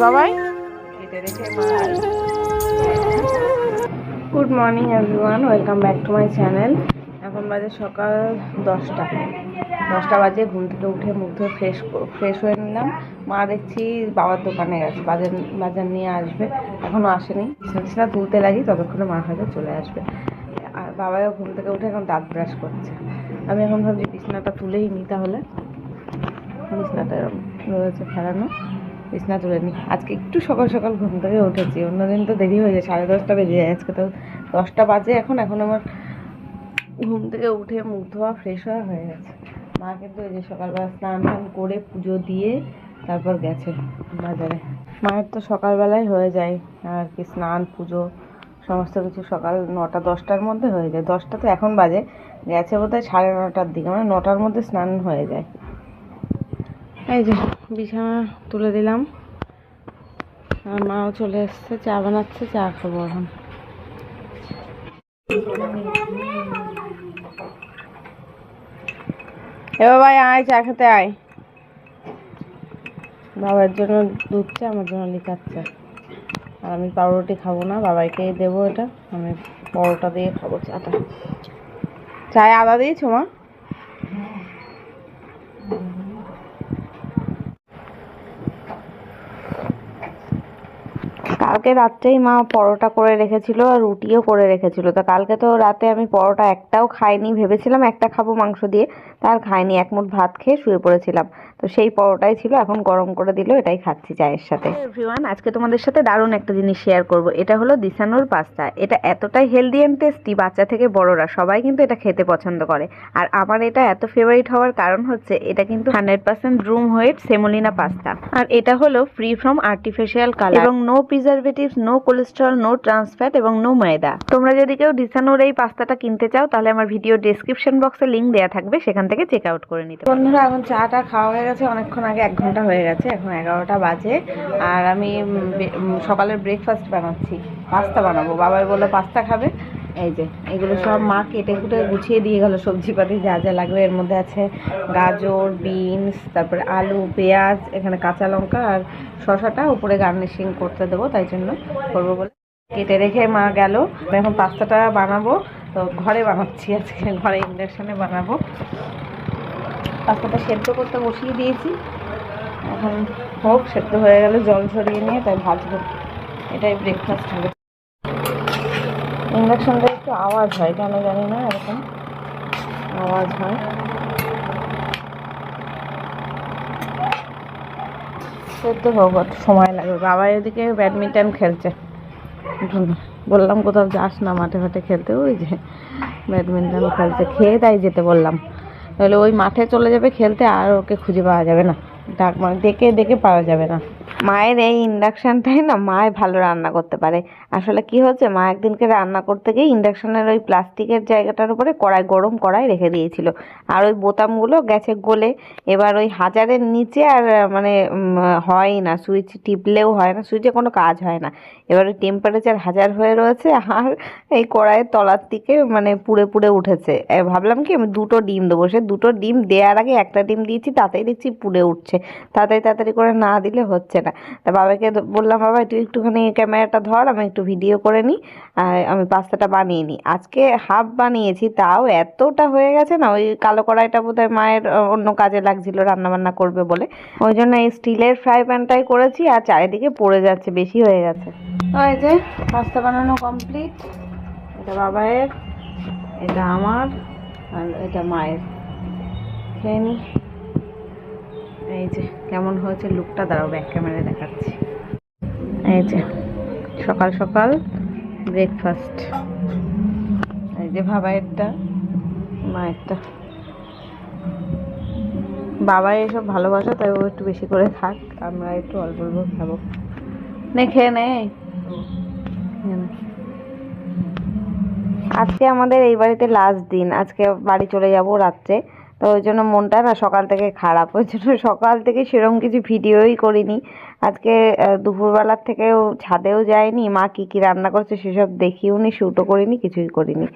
বাবাই কেটে রেখে good morning everyone, welcome back to my channel. এখন বাজে সকাল 10টা বাজে। ঘুম থেকে উঠে মুখ ধুয়ে ফ্রেশ হয়ে নিলাম। মা দেখছি বাবার দোকানে গেছে, বাজার নিয়ে আসবে, এখনও আসেনি। বিছানা তুলতে লাগি, ততক্ষণে মা হয়তো চলে আসবে। আর বাবাও ঘুম থেকে উঠে এখন দাঁত ব্রাশ করছে। আমি এখন ভাবছি বিছানাটা তুলেই নিই, তাহলে বিছানাটা রয়েছে ফেরানো, বিছানা তুলে নিই। আজকে একটু সকাল সকাল ঘুম থেকে উঠেছি, অন্যদিন তো দেরি হয়ে যায়, 10:30 বেজে যায়। আজকে তো 10টা বাজে। এখন আমার ঘুম থেকে উঠে মুখ ধোয়া ফ্রেশ হয়ে গেছে। মা কিন্তু এই যে সকালবেলা স্নান করে পুজো দিয়ে তারপর গেছে বাজারে। মায়ের তো সকালবেলায় হয়ে যায় আর কি, স্নান পুজো সমস্ত কিছু সকাল 9টা-10টার মধ্যে হয়ে যায়। 10টা তো এখন বাজে, গেছে বোধহয় 9:30টার দিকে, মানে 9টার মধ্যে স্নান হয়ে যায়। এই যে বিছানা তুলে দিলাম, আর মাও চলে এসছে, চা বানাচ্ছে, চা খাবো এখন। এ বাবা আয়, চা খেতে আয়। বাবার জন্য দুধ চা, আমার জন্য লিকার চা। আর আমি পাউরুটি খাবো না, বাবাইকে দেবো এটা। আমি পরোটা দিয়ে খাবো চাটা। চায়ে আদা দিয়েছো মা? কালকে রাত্রেই মা পরোটা করে রেখেছিল আর রুটিও করে রেখেছিল। তো কালকে তো রাতে আমি পরোটা একটাও খাইনি, ভেবেছিলাম একটা খাবো মাংস দিয়ে, তার খাইনি। এক মুঠ ভাত খেয়ে শুয়ে পড়েছিলাম। তো সেই পরোটাই ছিল, এখন গরম করে দিল, এটাই খাচ্ছি চায়ের সাথে। এভরিওয়ান, আজকে তোমাদের সাথে দারুণ একটা জিনিস শেয়ার করব। এটা হলো দিশানোর পাস্তা। এটা এতটাই হেলদি অ্যান্ড টেস্টি, বাচ্চা থেকে বড়রা সবাই কিন্তু এটা খেতে পছন্দ করে। আর আমার এটা এত ফেভারিট হওয়ার কারণ হচ্ছে এটা কিন্তু 100% রুম হোয়েট সেমোলিনা পাস্তা। আর এটা হলো ফ্রি ফ্রম আর্টিফিশিয়াল কালার এবং no preservatives, no cholesterol, no trans fat এবং নো ময়দা। তোমরা যদি কেউ দিশানোর এই পাস্তাটা কিনতে চাও, তাহলে আমার ভিডিও ডেসক্রিপশন বক্সে লিংক দেওয়া থাকবে, সেখান থেকে চেক আউট করে নিতে। বন্ধুরা, এখন চাটা খাওয়া হয়ে গেছে অনেকক্ষণ আগে, 1 ঘন্টা হয়ে গেছে। এখন 11টা বাজে। আর আমি সকালের ব্রেকফাস্ট বানাচ্ছি, পাস্তা বানাবো। বাবাই বললো পাস্তা খাবে। এই যে এগুলো সব মা কেটে কুটে গুছিয়ে দিয়ে গেল, সবজিপাতি যা যা লাগবে। এর মধ্যে আছে গাজর, বিনস, তারপরে আলু, পেঁয়াজ, এখানে কাঁচা লঙ্কা আর শসাটা উপরে গার্নিশিং করতে দেবো, তাই জন্য করবো বলে কেটে রেখে মা গেল। এখন পাস্তাটা বানাবো, তো ঘরে বানাচ্ছি আজকে, ঘরে ইন্ডাকশনে বানাবো। পাস্তাটা সেদ্ধ করতে বসিয়ে দিয়েছি, এখন হোক, সেদ্ধ হয়ে গেলে জল ঝরিয়ে নিয়ে তাই ভাজবো। এটাই ব্রেকফাস্ট হবে। ইন্ডাকশনটা একটু আওয়াজ হয়, কেন জানি না, এরকম আওয়াজ হয়। সেদ্ধ হোক, একটু সময় লাগবে। বাবা এদিকে ব্যাডমিন্টন খেলছে, বললাম কোথাও যাস না মাঠে ঘাটে খেলতে, ওই যে ব্যাডমিন্টন খেলছে। খেয়ে তাই যেতে বললাম, তাহলে ওই মাঠে চলে যাবে খেলতে, আর ওকে খুঁজে পাওয়া যাবে না, মানে ডেকে ডেকে পাওয়া যাবে না। মায়ের এই ইন্ডাকশানটাই না, মায় ভালো রান্না করতে পারে। আসলে কি হচ্ছে, মা একদিনকে রান্না করতে গিয়ে ইন্ডাকশানের ওই প্লাস্টিকের জায়গাটার উপরে গরম কড়াই রেখে দিয়েছিল, আর ওই বোতামগুলো গেছে গলে। এবার ওই হাজারের নিচে আর মানে হয়ই না, সুইচ টিপলেও হয় না, সুইচে কোনো কাজ হয় না। এবার ওই টেম্পারেচার 1000 হয়ে রয়েছে, আর এই কড়াইয়ের তলার দিকে মানে পুড়ে পুড়ে উঠেছে। ভাবলাম কি আমি 2টো ডিম দেবো, সে 2টো ডিম দেওয়ার আগে একটা ডিম দিয়েছি, তাতেই দেখছি পুড়ে উঠছে। তাড়াতাড়ি করে না দিলে হচ্ছে না। তা বাবাকে বললাম, বাবা তুই একটুখানি ক্যামেরাটা ধর, আমি একটু ভিডিও করে নিই, আমি পাস্তাটা বানিয়ে নিই। আজকে হাফ বানিয়েছি, তাও এতটা হয়ে গেছে না। ওই কালো কড়াইটা বোধহয় মায়ের অন্য কাজে লাগছিল, রান্নাবান্না করবে বলে, ওই জন্য এই স্টিলের ফ্রাই প্যানটাই করেছি। আর চারিদিকে পড়ে যাচ্ছে, বেশি হয়ে গেছে। ওই যে পাস্তা বানানো কমপ্লিট। এটা বাবায়ের, এটা আমার, আর এটা মায়ের। খেয়ে নি। এই যে কেমন হয়েছে লুকটা, দাঁড়াও ব্যাক ক্যামেরায় দেখাচ্ছি। এই যে সকাল সকাল ব্রেকফাস্ট। এই যে বাবায়েরটা, মায়েরটা। বাবা এসব ভালোবাসা, তাই ও একটু বেশি করে খাক, আমরা একটু অল্প অল্প খাবো। নে খেয়ে নে। আজকে আমাদের এই বাড়িতে লাস্ট দিন, আজকে বাড়ি চলে যাব রাত্রে। তো ওই জন্য মনটা না সকাল থেকে খারাপ, ওই জন্য সকাল থেকে সেরকম কিছু ভিডিওই করিনি। আজকে দুপুরবেলার থেকেও ছাদেও যায়নি, মা কী কী রান্না করছে সেসব দেখিও নি, শ্যুটও করিনি, কিছুই করিনি।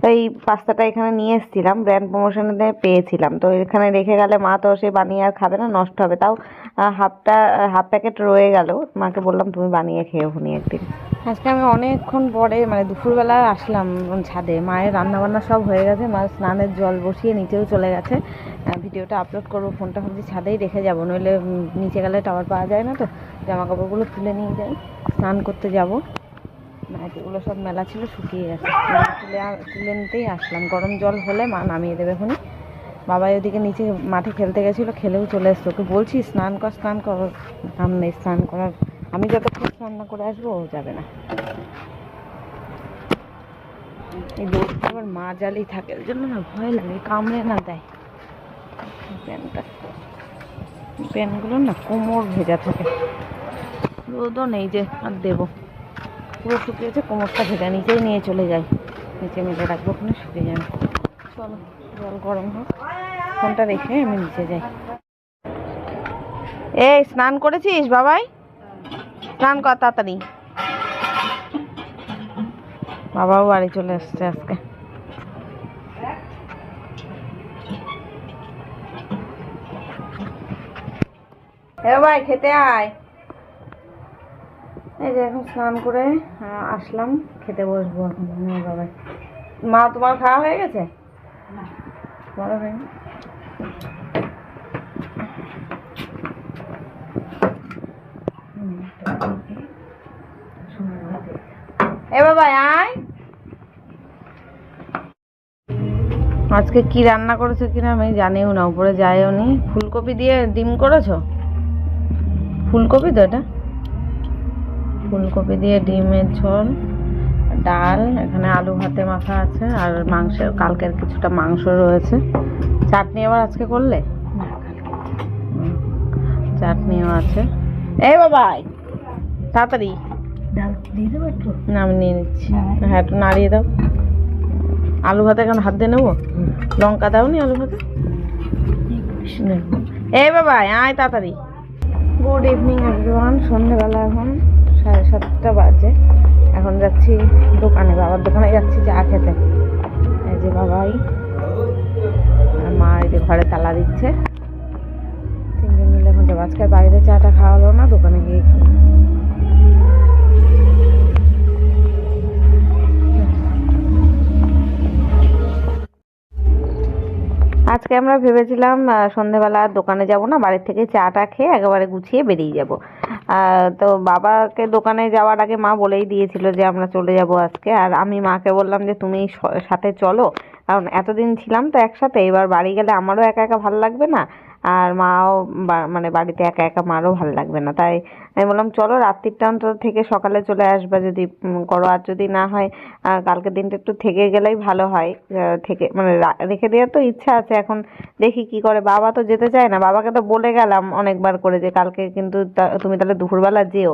তো এই পাস্তাটা এখানে নিয়ে এসেছিলাম, ব্র্যান্ড প্রমোশনে পেয়েছিলাম। তো এখানে রেখে গেলে মা তো সে বানিয়ে আর খাবে না, নষ্ট হবে। তাও হাফ প্যাকেট রয়ে গেল, মাকে বললাম তুমি বানিয়ে খেয়েও নি একদিন। আজকে আমি অনেকক্ষণ পরে মানে দুপুরবেলা আসলাম ছাদে, মায়ের রান্নাবান্না সব হয়ে গেছে, মায়ের স্নানের জল বসিয়ে নিচেও চলে গেছে। ভিডিওটা আপলোড করবো, ফোনটা ভাবছি ছাদেই রেখে যাবো, নইলে নিচে গেলে টাওয়ার পাওয়া যায় না। তো জামা কাপড়গুলো তুলে নিয়ে যাই, স্নান করতে যাব। নাইটিগুলো সব মেলা ছিল, শুকিয়ে গেছে, তুলে নিতেই আসলাম। গরম জল হলে মা নামিয়ে দেবে এখনই। বাবা ওদিকে নিচে মাঠে খেলতে গেছিলো, খেলেও চলে এসছে। ওকে বলছি স্নান কর, নাম নেই স্নান করার। আমি যতক্ষণ স্নান না করে আসবো ও যাবে না। এই দৌড়টা আবার মা জালি থাকে, ওই জন্য না ভয় লাগে, কামড়ে না দেয়। প্যান্টগুলো না কোমর ভেজা থাকে, রোদও নেই যে আর দেবো, পুরো শুকিয়েছে, কোমরটা ভেজা। নিচেই নিয়ে চলে যাই, নিচে মেলে রাখবো, ওখানে শুকিয়ে যাবে। চলো জল গরম হোক, ফোনটা রেখে আমি নিচে যাই। এই স্নান করেছিস বাবাই? স্নান কর তাড়াতাড়ি। বাবাও বাড়ি চলে এসছে আজকে। ভাই খেতে আয়। এই যে এখন স্নান করে আসলাম, খেতে বসবো এখন। বাবাই মা তোমার খাওয়া হয়ে গেছে? তোমারও হয়নি? এ বাবাই আয়। আজকে কি রান্না করেছো কিনা আমি জানিও না, উপরে যাইও নি। ফুলকপি দিয়ে ডিম করেছো? ফুলকপি তো এটা, ফুলকপি দিয়ে ডিমের ঝোল, ডাল, এখানে আলু ভাতে মাখা আছে, আর মাংসের কালকের কিছুটা মাংস রয়েছে। চাটনি আবার আজকে করলে? চাটনিও আছে। এই বাবাই তাড়াতাড়ি না, আমি নিয়ে নিচ্ছি। হ্যাঁ একটু নাড়িয়ে দাও। আলু ভাতে এখন হাত দিয়ে নেবো, লঙ্কা দাও নি আলু ভাতে। এই বাবাই আয় তাড়াতাড়ি। গুড ইভিনিং এভরিওয়ান, সন্ধ্যেবেলা এখন 7:30 বাজে। এখন যাচ্ছি দোকানে, বাবার দোকানে যাচ্ছি চা খেতে। এই যে বাবাই আর মা এই যে ঘরে তালা দিচ্ছে, তিনজন মিলে এখন যাবো। আজকে বাইরে চাটা খাওয়া হলো না, দোকানে গিয়ে খাবো। আজকে আমরা ভেবেছিলাম সন্ধ্যেবেলা দোকানে যাব না, বাড়ির থেকে চাটা খেয়ে একেবারে গুছিয়ে বেরিয়ে যাব। তো বাবাকে দোকানে যাওয়ার আগে মা বলেই দিয়েছিল যে আমরা চলে যাব আজকে। আর আমি মাকে বললাম যে তুমি সাথে চলো, কারণ এতদিন ছিলাম তো একসাথে, এবার বাড়ি গেলে আমারও একা একা ভালো লাগবে না, আর মাও মানে বাড়িতে একা একা মারও ভালো লাগবে না। তাই আমি বললাম চলো রাত্রিটা অন্তত থেকে সকালে চলে আসবা যদি করো, আর যদি না হয় কালকের দিনটা একটু থেকে গেলেই ভালো হয়। থেকে মানে রেখে দেওয়ার তো ইচ্ছা আছে, এখন দেখি কি করে। বাবা তো যেতে চায় না, বাবাকে তো বলে গেলাম অনেকবার করে যে কালকে কিন্তু তুমি তাহলে দুপুরবেলা যেও।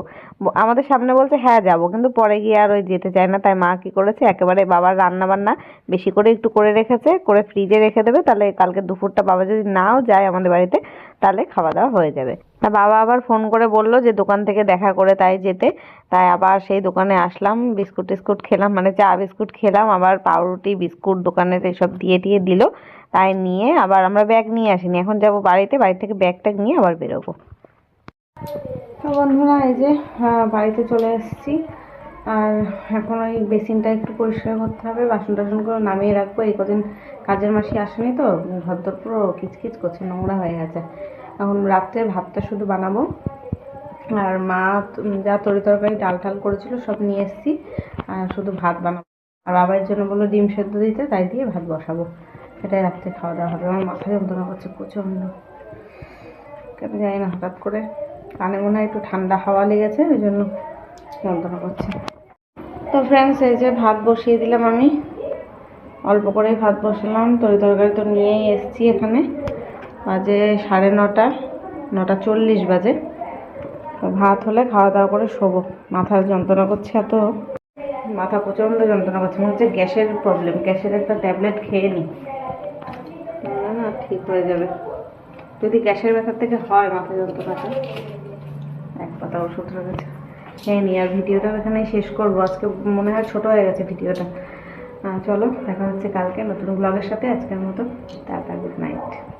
আমাদের সামনে বলছে হ্যাঁ যাবো, কিন্তু পরে গিয়ে আর ওই যেতে চায় না। তাই মা কি করেছে, একেবারে বাবার রান্না বান্না বেশি করে একটু করে রেখেছে, করে ফ্রিজে রেখে দেবে। তাহলে কালকে দুপুরটা বাবা যদি নাও যায় আমাদের বাড়িতে, তাহলে খাওয়া দাওয়া হয়ে যাবে। তা বাবা আবার ফোন করে বললো যে দোকান থেকে দেখা করে তাই যেতে। তাই আবার সেই দোকানে আসলাম, বিস্কুট টিস্কুট খেলাম, মানে চা বিস্কুট খেলাম, আবার পাউরুটি বিস্কুট দোকানের এসব দিয়ে দিল। তাই নিয়ে আবার আমরা ব্যাগ নিয়ে আসিনি, এখন যাব বাড়িতে, বাড়ি থেকে ব্যাগটা নিয়ে আবার বেরোবো। তো বন্ধুরা এই যে বাড়িতে চলে এসেছি, আর এখন ওই বেসিনটা একটু পরিষ্কার করতে হবে, বাসন টাসন করে নামিয়ে রাখবো। এই কদিন কাজের মাসি আসেনি তো, ঘরদোর পুরো কিচকিচ করছে, নোংরা হয়ে গেছে। এখন রাত্রে ভাতটা শুধু বানাবো, আর মা যা তরকারি ডাল টাল করেছিল সব নিয়ে এসেছি, আর শুধু ভাত বানাবো। আর বাবার জন্য বললো ডিম সেদ্ধ দিতে, তাই দিয়ে ভাত বসাবো। এটাই রাত্রে খাওয়া দাওয়া হবে। আমার মাথা যন্ত্রণা করছে প্রচণ্ড, কেন জানি না, হঠাৎ করে কানে মনে হয় একটু ঠান্ডা হাওয়া লেগেছে, ওই জন্য যন্ত্রণা করছে। তো ফ্রেন্ডস এই যে ভাত বসিয়ে দিলাম, আমি অল্প করেই ভাত বসালাম। তরকারি তো নিয়েই এসেছি, এখানে বাজে 9:30, 9:40 বাজে। তো ভাত হলে খাওয়া দাওয়া করে শোবো। মাথার যন্ত্রণা করছে, এত মাথা প্রচণ্ড যন্ত্রণা করছে, মনে হচ্ছে গ্যাসের প্রবলেম। গ্যাসের একটা ট্যাবলেট খেয়ে নিই, না ঠিক হয়ে যাবে। যদি গ্যাসের ব্যথার থেকে হয় মাথা যন্ত্রণাটা, এক পাতা ওষুধ রয়েছে খেয়ে নিই। আর ভিডিওটা এখানেই শেষ করবো, আজকে মনে হয় ছোট হয়ে গেছে ভিডিওটা। চলো দেখা হচ্ছে কালকে নতুন ব্লগের সাথে। আজকের মতো টাটা, গুড নাইট।